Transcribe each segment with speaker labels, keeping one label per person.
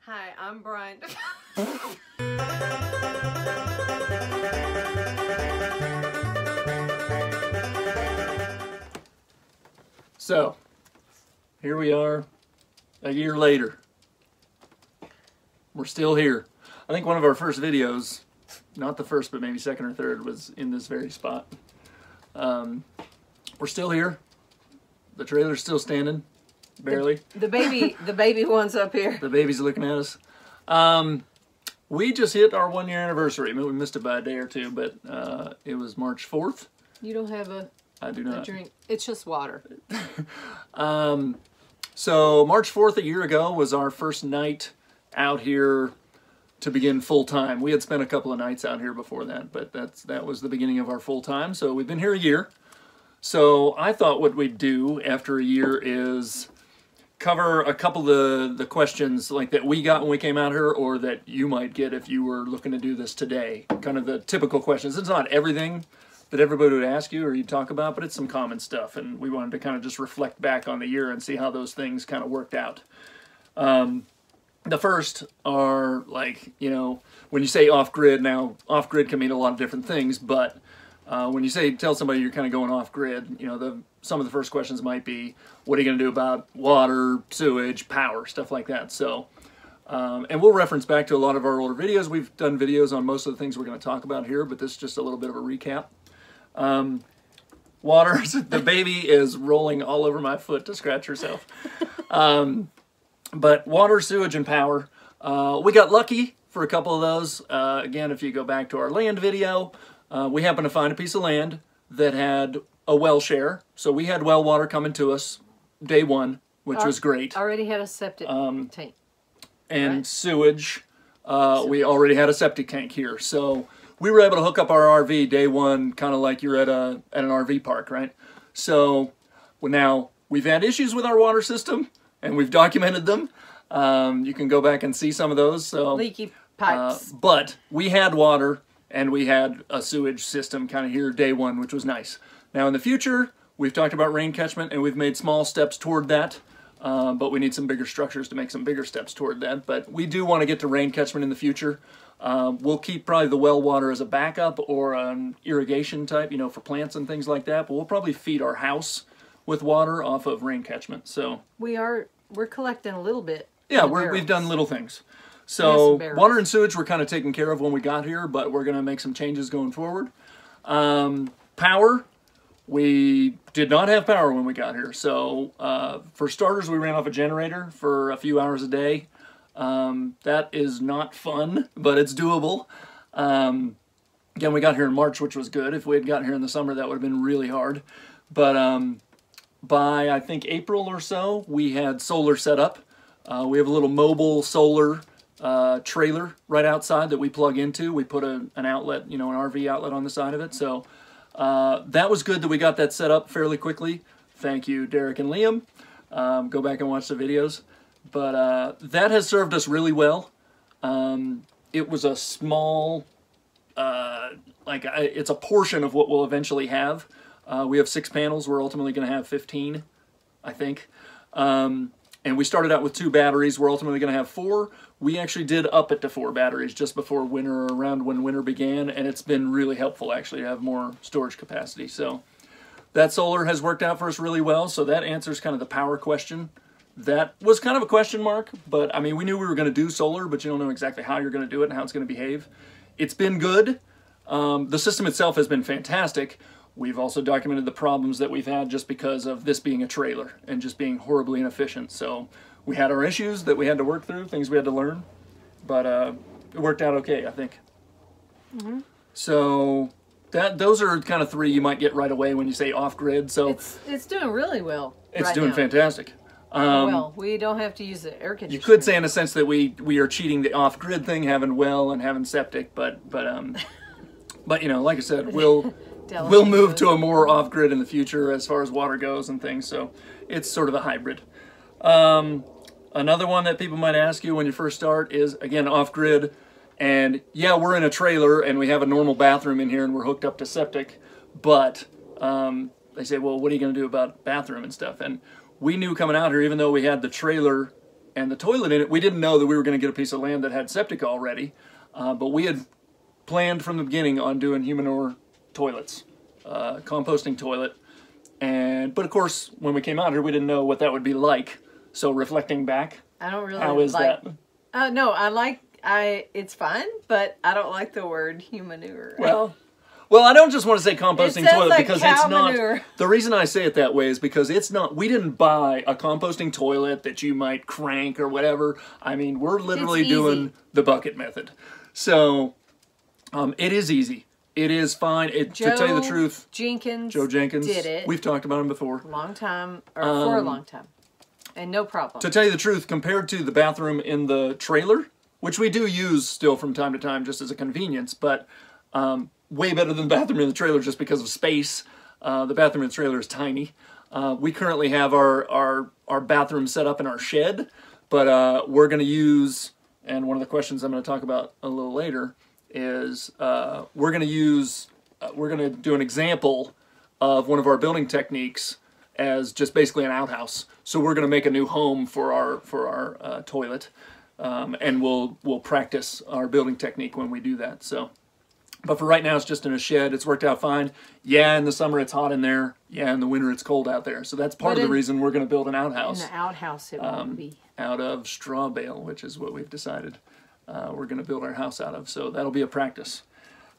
Speaker 1: Hi, I'm Brian.
Speaker 2: So, here we are, a year later. We're still here. I think one of our first videos, not the first, but maybe second or third, was in this very spot. We're still here. The trailer's still standing, barely.
Speaker 1: The baby one's up here.
Speaker 2: The baby's looking at us. We just hit our 1 year anniversary. I mean, we missed it by a day or two, but it was March 4th.
Speaker 1: You don't have a
Speaker 2: I do not.
Speaker 1: drink. It's just water.
Speaker 2: So March 4th a year ago was our first night out here to begin full time. We had spent a couple of nights out here before that, but that was the beginning of our full time. So we've been here a year. So I thought what we'd do after a year is cover a couple of the questions like that we got when we came out here, or that you might get if you were looking to do this today. Kind of the typical questions. It's not everything that everybody would ask you or you'd talk about, but it's some common stuff, and we wanted to kind of just reflect back on the year and see how those things kind of worked out. The first are like, you know, when you say off-grid, now off-grid can mean a lot of different things, but when you tell somebody you're kind of going off-grid, you know, some of the first questions might be, what are you going to do about water, sewage, power, stuff like that. So, and we'll reference back to a lot of our older videos. We've done videos on most of the things we're going to talk about here, but this is just a little bit of a recap. Water, the baby is rolling all over my foot to scratch herself. But water, sewage, and power. We got lucky for a couple of those. Again, if you go back to our land video, we happened to find a piece of land that had a well share. So we had well water coming to us day one, which was great.
Speaker 1: Already had a septic tank.
Speaker 2: And
Speaker 1: right?
Speaker 2: Sewage, we already had a septic tank here. So we were able to hook up our RV day one, kind of like you're at an RV park, right? So now we've had issues with our water system, and we've documented them. You can go back and see some of those. So
Speaker 1: leaky pipes.
Speaker 2: But we had water, and we had a sewage system kind of here day one, which was nice. Now in the future, we've talked about rain catchment, and we've made small steps toward that. But we need some bigger structures to make some bigger steps toward that. But we do want to get to rain catchment in the future. We'll keep probably the well water as a backup or an irrigation type, you know, for plants and things like that. But we'll probably feed our house with water off of rain catchment. So
Speaker 1: we're collecting a little bit.
Speaker 2: Yeah, we've done little things. So water and sewage were kind of taken care of when we got here, but we're going to make some changes going forward. Power, we did not have power when we got here. So for starters, we ran off a generator for a few hours a day. That is not fun, but it's doable. Again, we got here in March, which was good. If we had gotten here in the summer, that would have been really hard. But by, I think, April or so, we had solar set up. We have a little mobile solar trailer right outside that we plug into. We put an outlet, you know, an RV outlet on the side of it. So that was good that we got that set up fairly quickly. Thank you, Derek and Liam. Go back and watch the videos. But that has served us really well. It was a small, it's a portion of what we'll eventually have. We have 6 panels. We're ultimately going to have 15, I think. And we started out with 2 batteries. We're ultimately going to have 4. We actually did up it to 4 batteries just before winter, or around when winter began, and it's been really helpful actually to have more storage capacity. So that solar has worked out for us really well. So that answers kind of the power question. That was kind of a question mark, but I mean, we knew we were going to do solar, but you don't know exactly how you're going to do it and how it's going to behave. It's been good. The system itself has been fantastic. We've also documented the problems that we've had just because of this being a trailer and just being horribly inefficient. So we had our issues that we had to work through, things we had to learn, but it worked out okay, I think. Mm-hmm. So those are kind of 3 you might get right away when you say off-grid. So
Speaker 1: it's doing really well.
Speaker 2: It's doing fantastic.
Speaker 1: Well, we don't have to use the air conditioner.
Speaker 2: You could say in a sense that we are cheating the off-grid thing, having well and having septic, but you know, like I said, we'll move to a more off-grid in the future as far as water goes and things. So it's sort of a hybrid. Another one that people might ask you when you first start is, again, off-grid. And yeah, we're in a trailer and we have a normal bathroom in here and we're hooked up to septic, but they say, well, what are you going to do about bathroom and stuff? And we knew coming out here, even though we had the trailer and the toilet in it. We didn't know that we were going to get a piece of land that had septic already, but we had planned from the beginning on doing human manure toilets, composting toilet. But of course, when we came out here, we didn't know what that would be like. So reflecting back,
Speaker 1: I don't really
Speaker 2: how is
Speaker 1: like,
Speaker 2: that?
Speaker 1: no, it's fine, but I don't like the word humanure.
Speaker 2: Well, I don't just want to say composting toilet
Speaker 1: like
Speaker 2: because it's not.
Speaker 1: manure.
Speaker 2: The reason I say it that way is because it's not. We didn't buy a composting toilet that you might crank or whatever. I mean, we're literally doing the bucket method. So, it is easy. It is fine. To tell you the truth, Joe Jenkins
Speaker 1: did it.
Speaker 2: We've talked about him before.
Speaker 1: For a long time, and no problem.
Speaker 2: To tell you the truth, compared to the bathroom in the trailer, which we do use still from time to time just as a convenience, but way better than the bathroom in the trailer just because of space. The bathroom in the trailer is tiny. We currently have our bathroom set up in our shed, but we're going to use, and one of the questions I'm going to talk about a little later is we're going to do an example of one of our building techniques as just basically an outhouse. So we're going to make a new home for our toilet, and we'll practice our building technique when we do that. So. But for right now, it's just in a shed. It's worked out fine. Yeah, in the summer it's hot in there. Yeah, in the winter it's cold out there. So that's part of the reason we're going to build an outhouse.
Speaker 1: In the outhouse it won't be.
Speaker 2: Out of straw bale, which is what we've decided we're going to build our house out of. So that'll be a practice.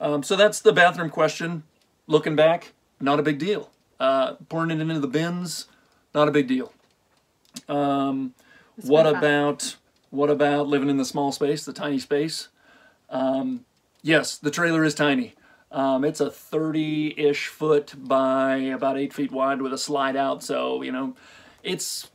Speaker 2: So that's the bathroom question. Looking back, not a big deal. Pouring it into the bins, not a big deal. What about living in the small space, the tiny space? Yes, the trailer is tiny. It's a 30-ish foot by about 8 feet wide with a slide out, so, it's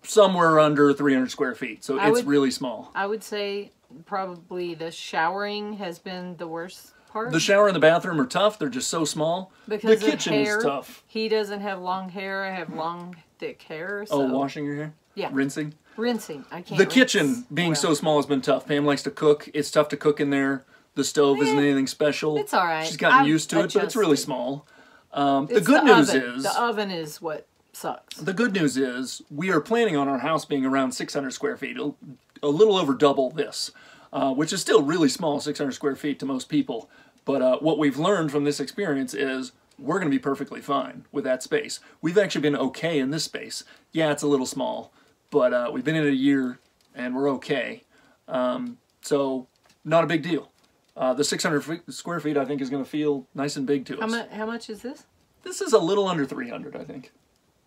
Speaker 2: somewhere under 300 square feet, so it's really small.
Speaker 1: I would say probably the showering has been the worst part.
Speaker 2: The shower and the bathroom are tough. They're just so small.
Speaker 1: Because
Speaker 2: the kitchen is tough.
Speaker 1: He doesn't have long hair. I have long, thick hair. So.
Speaker 2: Oh, washing your hair?
Speaker 1: Yeah.
Speaker 2: Rinsing?
Speaker 1: Rinsing. I can't
Speaker 2: The kitchen being so small has been tough. Pam likes to cook. It's tough to cook in there. The stove isn't anything special.
Speaker 1: It's all right.
Speaker 2: She's gotten used to it, but it's really small. The good news is...
Speaker 1: The oven is what sucks.
Speaker 2: The good news is we are planning on our house being around 600 square feet, a little over double this, which is still really small, 600 square feet to most people. But what we've learned from this experience is we're going to be perfectly fine with that space. We've actually been okay in this space. Yeah, it's a little small, but we've been in it a year and we're okay. So not a big deal. The 600 square feet, I think, is going to feel nice and big to us.
Speaker 1: How much is this?
Speaker 2: This is a little under 300, I think.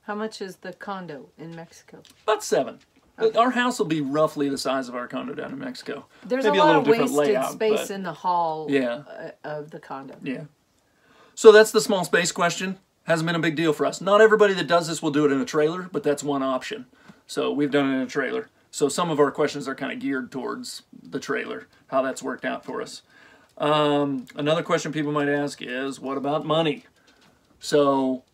Speaker 1: How much is the condo in Mexico?
Speaker 2: About 7. Okay. Our house will be roughly the size of our condo down in Mexico.
Speaker 1: There's
Speaker 2: maybe
Speaker 1: a lot
Speaker 2: little
Speaker 1: of
Speaker 2: different
Speaker 1: wasted
Speaker 2: layout,
Speaker 1: space in the hall of the condo.
Speaker 2: Yeah. So that's the small space question. Hasn't been a big deal for us. Not everybody that does this will do it in a trailer, but that's one option. So we've done it in a trailer. So some of our questions are kind of geared towards the trailer, how that's worked out for us. Another question people might ask is, what about money? So,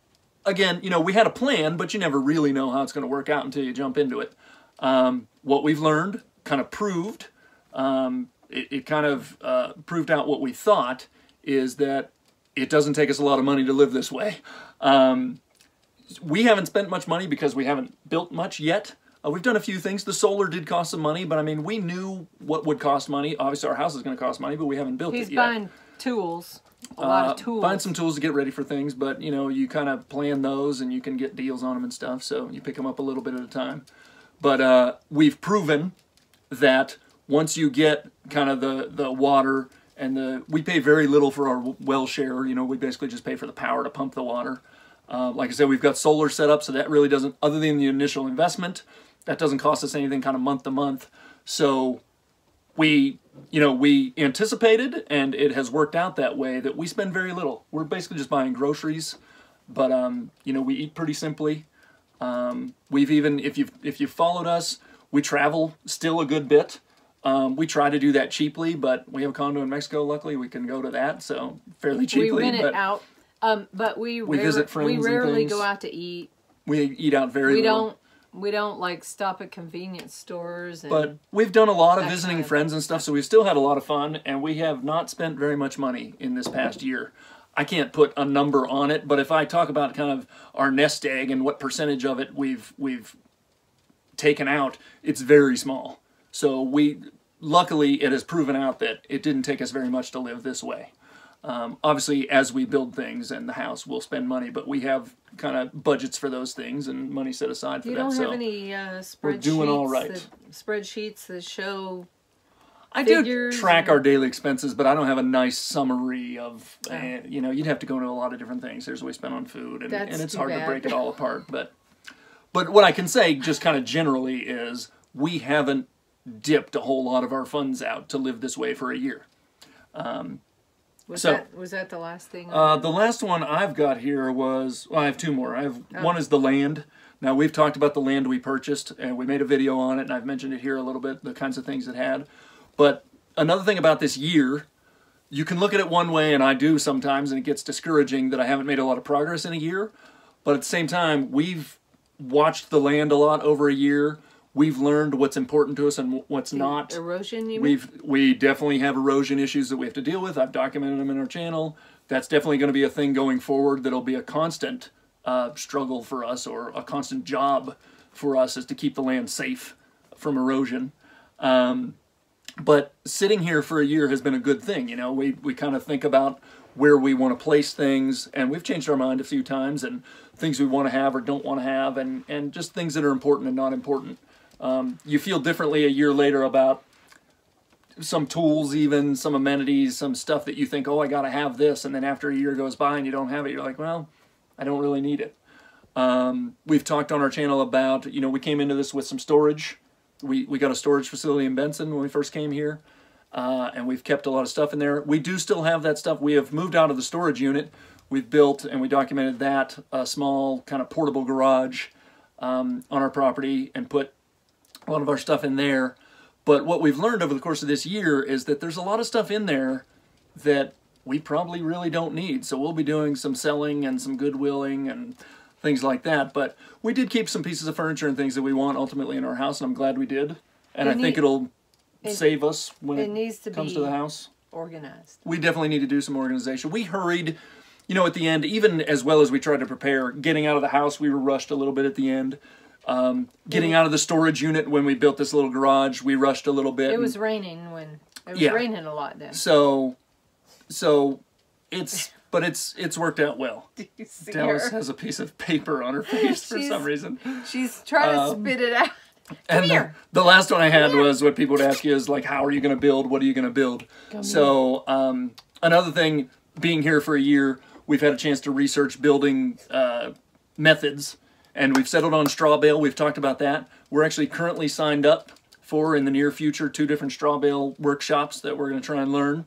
Speaker 2: again, we had a plan, but you never really know how it's going to work out until you jump into it. What we've learned kind of proved, it kind of proved out what we thought, is that it doesn't take us a lot of money to live this way. We haven't spent much money because we haven't built much yet. We've done a few things. The solar did cost some money, but I mean, we knew what would cost money. Obviously, our house is going to cost money, but we haven't built it yet.
Speaker 1: He's buying tools, a lot of tools.
Speaker 2: Buying some tools to get ready for things, but you kind of plan those and you can get deals on them and stuff, so you pick them up a little bit at a time. But we've proven that once you get kind of the water and we pay very little for our well share. We basically just pay for the power to pump the water. Like I said, we've got solar set up, so that really doesn't, other than the initial investment, that doesn't cost us anything kind of month to month. So we anticipated, and it has worked out that way, that we spend very little. We're basically just buying groceries, but we eat pretty simply. We've even, if you've followed us, we travel still a good bit. We try to do that cheaply, but we have a condo in Mexico. Luckily, we can go to that, so fairly cheaply.
Speaker 1: We rent it out, but we
Speaker 2: visit friends.
Speaker 1: We rarely
Speaker 2: and
Speaker 1: go out to eat.
Speaker 2: We eat out very little.
Speaker 1: We don't like stop at convenience stores.
Speaker 2: But we've done a lot of visiting friends and stuff, so we've still had a lot of fun, and we have not spent very much money in this past year. I can't put a number on it, but if I talk about kind of our nest egg and what percentage of it we've taken out, it's very small. So luckily, it has proven out that it didn't take us very much to live this way. Obviously, as we build things and the house, we'll spend money, but we have kind of budgets for those things and money set aside for that.
Speaker 1: You don't
Speaker 2: so
Speaker 1: have any spreadsheets?
Speaker 2: we're doing all right.
Speaker 1: Spreadsheets that show
Speaker 2: I
Speaker 1: figures
Speaker 2: do track our daily expenses, but I don't have a nice summary of, you know, you'd have to go into a lot of different things. Here's what we spend on food, and it's hard to break it all apart. But what I can say, just kind of generally, is we haven't dipped a whole lot of our funds out to live this way for a year.
Speaker 1: Was that the last thing?
Speaker 2: The last one I've got here was, well, I have two more. One is the land. Now, we've talked about the land we purchased, and we made a video on it, and I've mentioned it here a little bit, the kinds of things it had. But another thing about this year, you can look at it one way, and I do sometimes, and it gets discouraging that I haven't made a lot of progress in a year. But at the same time, we've watched the land a lot over a year. We've learned what's important to us and what's not.
Speaker 1: Erosion, you mean?
Speaker 2: We definitely have erosion issues that we have to deal with. I've documented them in our channel. That's definitely going to be a thing going forward that'll be a constant struggle for us, or a constant job for us, is to keep the land safe from erosion. But sitting here for a year has been a good thing. You know, we kind of think about where we want to place things, and we've changed our mind a few times, and things we want to have or don't want to have, and just things that are important and not important. You feel differently a year later about some tools, even some amenities, some stuff that you think, oh, I got to have this, and then after a year goes by and you don't have it, you're like, well, I don't really need it. We've talked on our channel about, you know, we came into this with some storage. We got a storage facility in Benson when we first came here, and we've kept a lot of stuff in there. We do still have that stuff. We have moved out of the storage unit. We've built, and we documented that, a small kind of portable garage on our property, and put a lot of our stuff in there. But what we've learned over the course of this year is that there's a lot of stuff in there that we probably really don't need. So we'll be doing some selling and some goodwilling and things like that. But we did keep some pieces of furniture and things that we want ultimately in our house, and I'm glad we did. And I think it'll save us when it comes to the house.
Speaker 1: Organized.
Speaker 2: We definitely need to do some organization. We hurried, you know, at the end, even as well as we tried to prepare, getting out of the house, we were rushed a little bit at the end. Getting out of the storage unit when we built this little garage, we rushed a little bit.
Speaker 1: It was raining when it was raining a lot then.
Speaker 2: So it's worked out well. Dallas has a piece of paper on her face for some reason.
Speaker 1: She's trying to spit it out. Come
Speaker 2: and
Speaker 1: here.
Speaker 2: The last one I had was what people would ask you is like, how are you going to build? What are you going to build? So another thing, being here for a year, we've had a chance to research building methods. And we've settled on straw bale. We've talked about that. We're actually currently signed up for, in the near future, 2 different straw bale workshops that we're going to try and learn.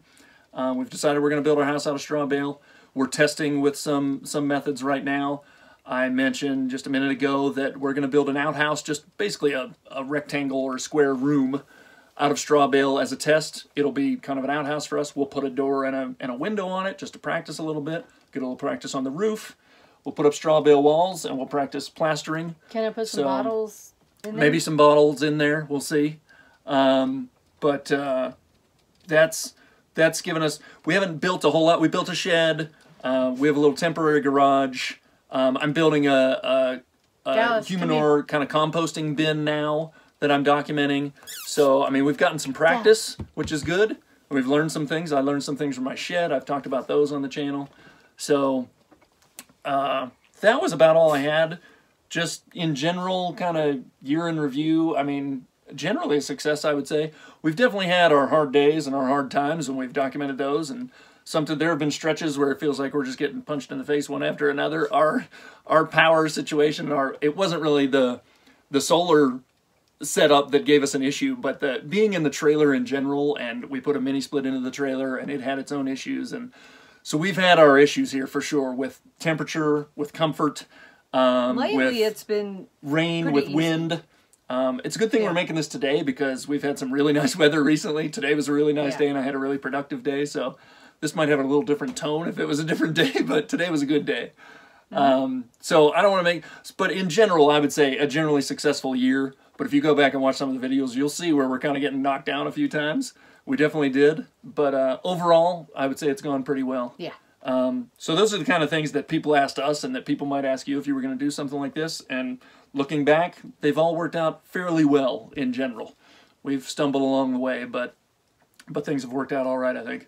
Speaker 2: We've decided we're going to build our house out of straw bale. We're testing with some methods right now. I mentioned just a minute ago that we're going to build an outhouse, just basically a rectangle or square room out of straw bale as a test. It'll be kind of an outhouse for us. We'll put a door and a window on it just to practice a little bit, get a little practice on the roof. We'll put up straw bale walls, and we'll practice plastering.
Speaker 1: Can I put some bottles in there?
Speaker 2: Maybe some bottles in there. We'll see. But that's given us... We haven't built a whole lot. We built a shed. We have a little temporary garage. I'm building a Humanor kind of composting bin now that I'm documenting. So, I mean, we've gotten some practice, which is good. We've learned some things. I learned some things from my shed. I've talked about those on the channel. So... that was about all I had. Just in general, kind of year in review. I mean, generally a success, I would say. We've definitely had our hard days and our hard times, and we've documented those. And there have been stretches where it feels like we're just getting punched in the face one after another. Our power situation, it wasn't really the solar setup that gave us an issue, but being in the trailer in general, and we put a mini split into the trailer, and it had its own issues, and so we've had our issues here for sure, with temperature, with comfort,
Speaker 1: lately it's been
Speaker 2: rain, with wind. It's a good thing we're making this today, because we've had some really nice weather recently. Today was a really nice day, and I had a really productive day, so this might have a little different tone if it was a different day, but today was a good day. So I don't want to but in general, I would say a generally successful year. But if you go back and watch some of the videos, you'll see where we're kind of getting knocked down a few times. We definitely did, but overall, I would say it's gone pretty well.
Speaker 1: Yeah.
Speaker 2: So those are the kind of things that people asked us, and that people might ask you if you were going to do something like this. And looking back, they've all worked out fairly well in general. We've stumbled along the way, but things have worked out all right, I think.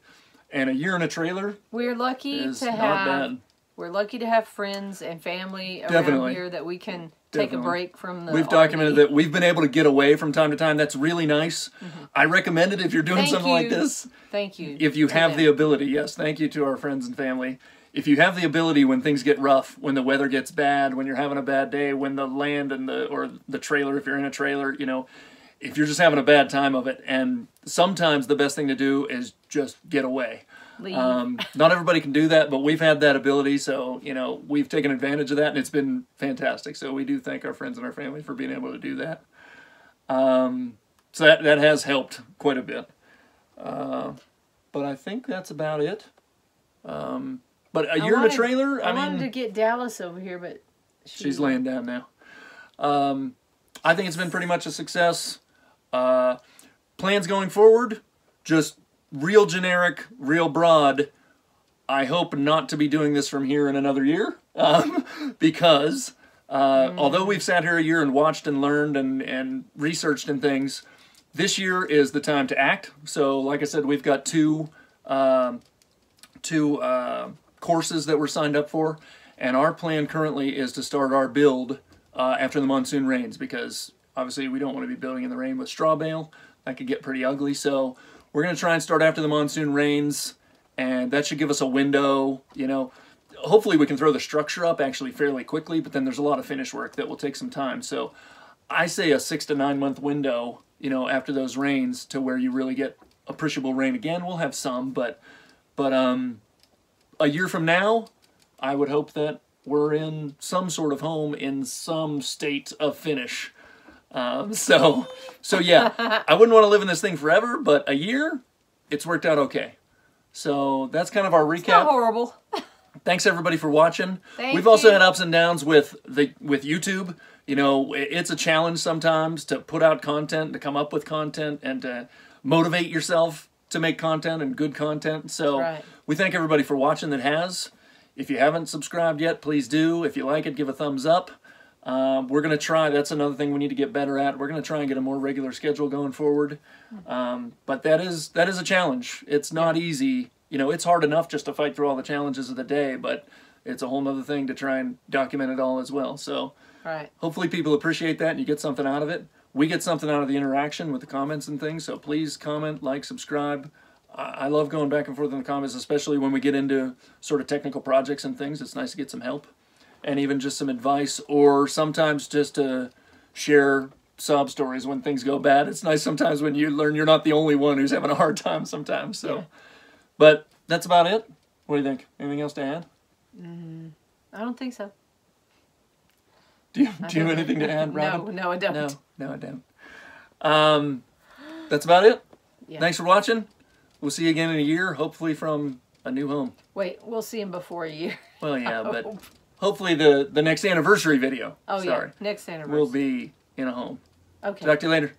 Speaker 2: And a year in a trailer
Speaker 1: We're lucky
Speaker 2: is
Speaker 1: to
Speaker 2: not
Speaker 1: have
Speaker 2: bad.
Speaker 1: we're lucky to have friends and family around
Speaker 2: Definitely.
Speaker 1: here that we can take a break from the
Speaker 2: We've documented
Speaker 1: RV.
Speaker 2: that we've been able to get away from time to time. That's really nice. I recommend it if you're doing
Speaker 1: Thank
Speaker 2: something
Speaker 1: you.
Speaker 2: like this.
Speaker 1: Thank you.
Speaker 2: If you
Speaker 1: to
Speaker 2: have
Speaker 1: them.
Speaker 2: the ability, yes, thank you to our friends and family. If you have the ability when things get rough, when the weather gets bad, when you're having a bad day, when the land and the trailer, if you're in a trailer, you know, if you're just having a bad time of it, and sometimes the best thing to do is just get away.
Speaker 1: Leave.
Speaker 2: Not everybody can do that, but we've had that ability, so, you know, we've taken advantage of that, and it's been fantastic. So we do thank our friends and our family for being able to do that. So that has helped quite a bit. But I think that's about it. But a year in a trailer,
Speaker 1: I wanted to get Dallas over here, but
Speaker 2: she's laying down now. I think it's been pretty much a success. Plans going forward, just real generic, real broad. I hope not to be doing this from here in another year, because although we've sat here a year and watched and learned and researched and things, this year is the time to act. So, like I said, we've got two courses that we're signed up for, and our plan currently is to start our build after the monsoon rains, because obviously we don't want to be building in the rain with straw bale. That could get pretty ugly, so we're going to try and start after the monsoon rains, and that should give us a window, you know. Hopefully we can throw the structure up actually fairly quickly, but then there's a lot of finish work that will take some time. So I say a 6 to 9 month window, you know, after those rains to where you really get appreciable rain again. We'll have some, but a year from now, I would hope that we're in some sort of home in some state of finish. So yeah, I wouldn't want to live in this thing forever, but a year, it's worked out okay. So that's kind of our recap.
Speaker 1: It's not horrible.
Speaker 2: Thanks everybody for watching.
Speaker 1: Thank
Speaker 2: We've also
Speaker 1: you.
Speaker 2: had ups and downs with YouTube. You know, it's a challenge sometimes to put out content, to come up with content, and to motivate yourself to make content and good content. So we thank everybody for watching that has. If you haven't subscribed yet, please do. If you like it, give a thumbs up. We're going to try, that's another thing we need to get better at. We're going to try and get a more regular schedule going forward. But that is a challenge. It's not easy. You know, it's hard enough just to fight through all the challenges of the day, but it's a whole nother thing to try and document it all as well. So hopefully people appreciate that and you get something out of it. We get something out of the interaction with the comments and things, so please comment, like, subscribe. I love going back and forth in the comments, especially when we get into sort of technical projects and things. It's nice to get some help and even just some advice, or sometimes just to share sob stories when things go bad. It's nice sometimes when you learn you're not the only one who's having a hard time sometimes. So, but that's about it. What do you think? Anything else to add?
Speaker 1: I don't think so.
Speaker 2: Do you have anything to add, Robin?
Speaker 1: No, I don't.
Speaker 2: No, I don't. That's about it.
Speaker 1: Yeah.
Speaker 2: Thanks for watching. We'll see you again in a year, hopefully from a new home.
Speaker 1: Wait, we'll see him before a year.
Speaker 2: Well, yeah, but hopefully the next anniversary video.
Speaker 1: Oh, yeah, next anniversary.
Speaker 2: Will be in a home.
Speaker 1: Okay.
Speaker 2: Talk to you later.